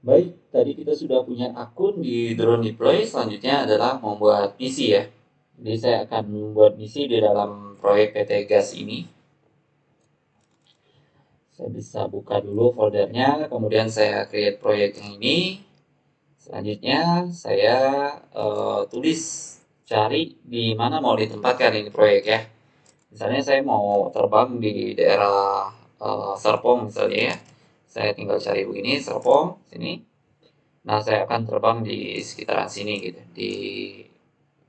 Baik, tadi kita sudah punya akun di Drone Deploy. Selanjutnya adalah membuat misi ya. Jadi saya akan membuat misi di dalam proyek PT Gas ini. Saya bisa buka dulu foldernya, kemudian saya create proyek yang ini. Selanjutnya saya tulis cari di mana mau ditempatkan ini proyek ya. Misalnya saya mau terbang di daerah Serpong misalnya ya. Saya tinggal cari begini Serpong sini. Nah, saya akan terbang di sekitaran sini gitu, di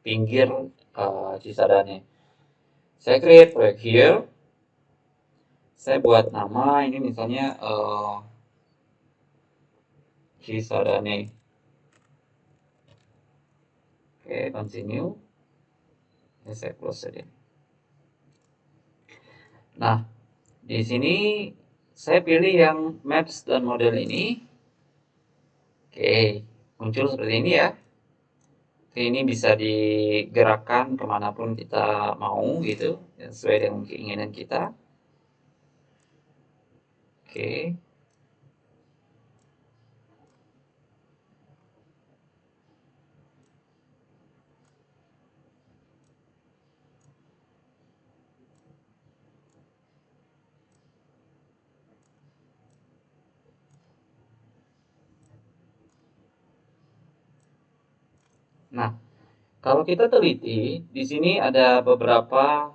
pinggir Cisadane. Saya create project here. Saya buat nama ini misalnya Cisadane. Oke, continue. Ini saya close saja. Nah, di sini saya pilih yang maps dan model ini. Oke, muncul seperti ini ya. Ini bisa digerakkan kemanapun kita mau gitu, sesuai dengan keinginan kita. Oke. Nah, kalau kita teliti, di sini ada beberapa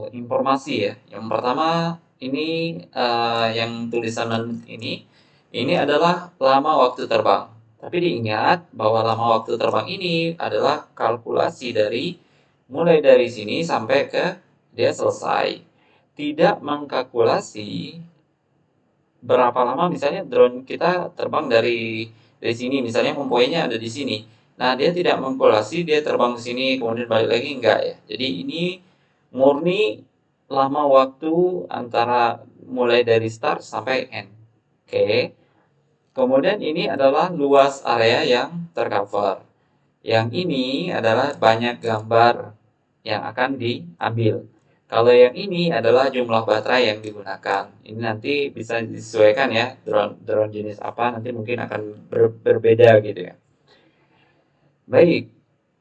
informasi ya. Yang pertama, ini yang tulisan ini adalah lama waktu terbang. Tapi diingat bahwa lama waktu terbang ini adalah kalkulasi dari mulai dari sini sampai ke dia selesai. Tidak mengkalkulasi berapa lama misalnya drone kita terbang dari sini, misalnya mempoinya ada di sini. Nah, dia tidak mengkalkulasi dia terbang ke sini kemudian balik lagi enggak ya. Jadi ini murni lama waktu antara mulai dari start sampai end. Oke. Kemudian ini adalah luas area yang tercover. Yang ini adalah banyak gambar yang akan diambil. Kalau yang ini adalah jumlah baterai yang digunakan. Ini nanti bisa disesuaikan ya, drone jenis apa nanti mungkin akan berbeda gitu ya. Baik,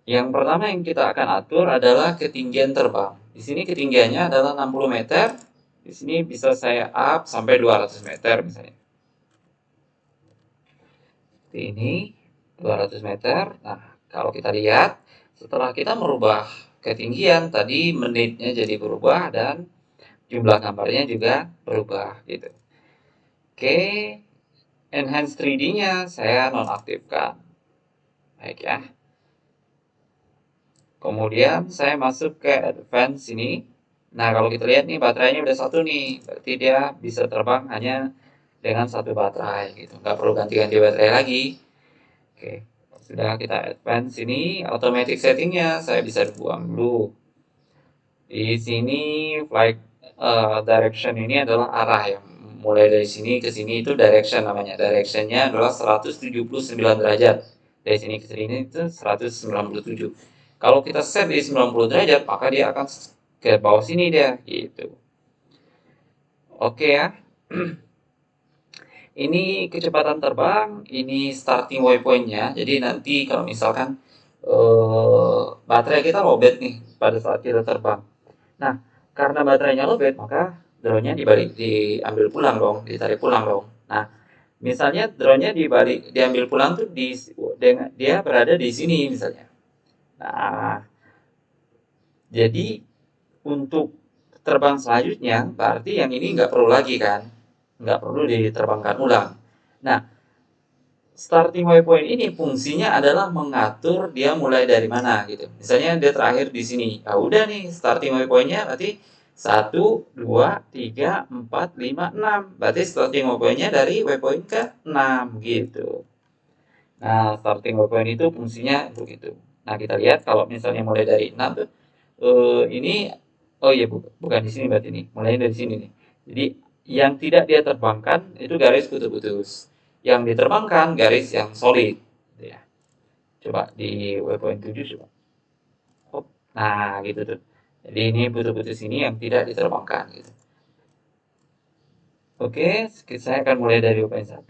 yang pertama yang kita akan atur adalah ketinggian terbang. Di sini ketinggiannya adalah 60 meter. Di sini bisa saya up sampai 200 meter misalnya. Seperti ini, 200 meter. Nah, kalau kita lihat, setelah kita merubah ketinggian, tadi menitnya jadi berubah dan jumlah gambarnya juga berubah gitu. Oke, enhance 3D-nya saya nonaktifkan. Baik ya. Kemudian saya masuk ke advance ini. Nah, kalau kita lihat nih baterainya udah satu nih, berarti dia bisa terbang hanya dengan satu baterai gitu. Nggak perlu ganti-ganti baterai lagi. Oke, sudah kita advance ini, automatic settingnya saya bisa buang dulu. Di sini flight direction ini adalah arah ya. Mulai dari sini ke sini itu direction namanya. Directionnya adalah 179 derajat. Dari sini ke sini itu 197. Kalau kita set di 90 derajat, maka dia akan ke bawah sini dia gitu. Oke ya. Ini kecepatan terbang, ini starting waypoint-nya. Jadi nanti kalau misalkan baterai kita lowbat nih pada saat kita terbang. Nah, karena baterainya lowbat, maka drone-nya diambil pulang dong, ditarik pulang dong. Nah, misalnya drone-nya diambil pulang tuh dia berada di sini misalnya. Nah, jadi untuk terbang selanjutnya berarti yang ini nggak perlu lagi kan, nggak perlu diterbangkan ulang. Nah, starting waypoint ini fungsinya adalah mengatur dia mulai dari mana gitu. Misalnya dia terakhir di sini. Ya udah nih starting waypointnya berarti 1, 2, 3, 4, 5, 6. Berarti starting waypointnya dari waypoint ke 6 gitu. Nah, starting waypoint itu fungsinya untuk itu. Nah, kita lihat kalau misalnya mulai dari 6 tuh ini oh iya bukan di sini berarti nih. Mulai dari sini nih. Jadi yang tidak dia terbangkan itu garis putus-putus. Yang diterbangkan garis yang solid. Gitu ya. Coba di waypoint 7 coba. Hop. Nah, gitu tuh. Jadi ini putus-putus ini yang tidak diterbangkan gitu. Oke, saya akan mulai dari waypoint 1.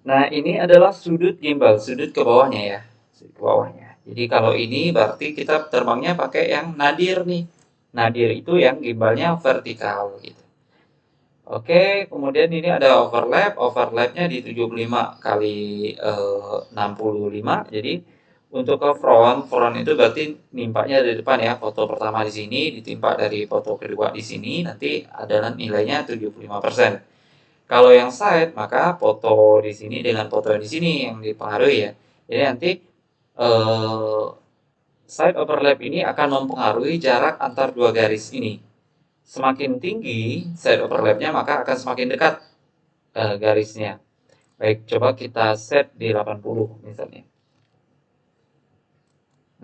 Nah, ini adalah sudut gimbal, sudut ke bawahnya ya. Sudut ke bawahnya. Jadi kalau ini berarti kita terbangnya pakai yang nadir nih. Nadir itu yang gimbalnya vertikal gitu. Oke, kemudian ini ada overlap, overlapnya di 75 kali 65. Jadi untuk ke front itu berarti nimpaknya dari depan ya. Foto pertama di sini ditimpa dari foto kedua di sini, nanti adalah nilainya 75%. Kalau yang side, maka foto di sini dengan foto di sini yang dipengaruhi ya. Jadi nanti eh, side overlap ini akan mempengaruhi jarak antar dua garis ini. Semakin tinggi side overlapnya, maka akan semakin dekat garisnya. Baik, coba kita set di 80 misalnya.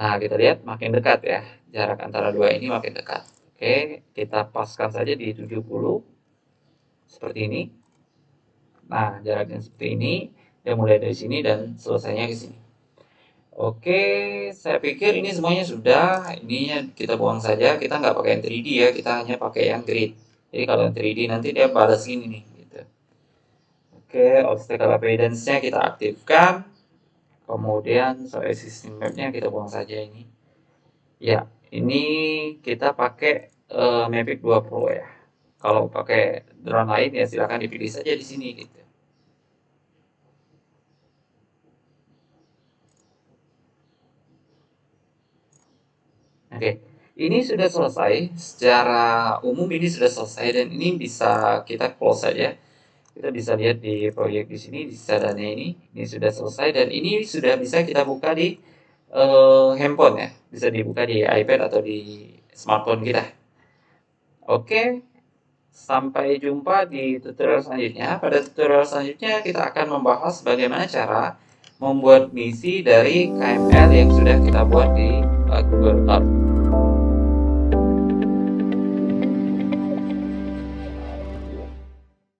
Nah, kita lihat makin dekat ya. Jarak antara dua ini makin dekat. Oke, kita paskan saja di 70 seperti ini. Nah, jaraknya seperti ini. Dia mulai dari sini dan selesainya ke sini. Oke, saya pikir ini semuanya sudah. Ininya kita buang saja. Kita nggak pakai yang 3D ya. Kita hanya pakai yang grid. Jadi kalau yang 3D nanti dia balas gini nih. Gitu. Oke, obstacle avoidance-nya kita aktifkan. Kemudian soal existing map-nya kita buang saja ini. Ya, ini kita pakai Mavic 2 Pro ya. Kalau pakai drone lain ya silakan dipilih saja di sini gitu. Oke, ini sudah selesai. Secara umum ini sudah selesai dan ini bisa kita close saja. Kita bisa lihat di proyek di sini di seadanya ini sudah selesai dan ini sudah bisa kita buka di handphone ya. Bisa dibuka di iPad atau di smartphone kita. Oke, sampai jumpa di tutorial selanjutnya. Pada tutorial selanjutnya kita akan membahas bagaimana cara membuat misi dari KML yang sudah kita buat di Google Earth.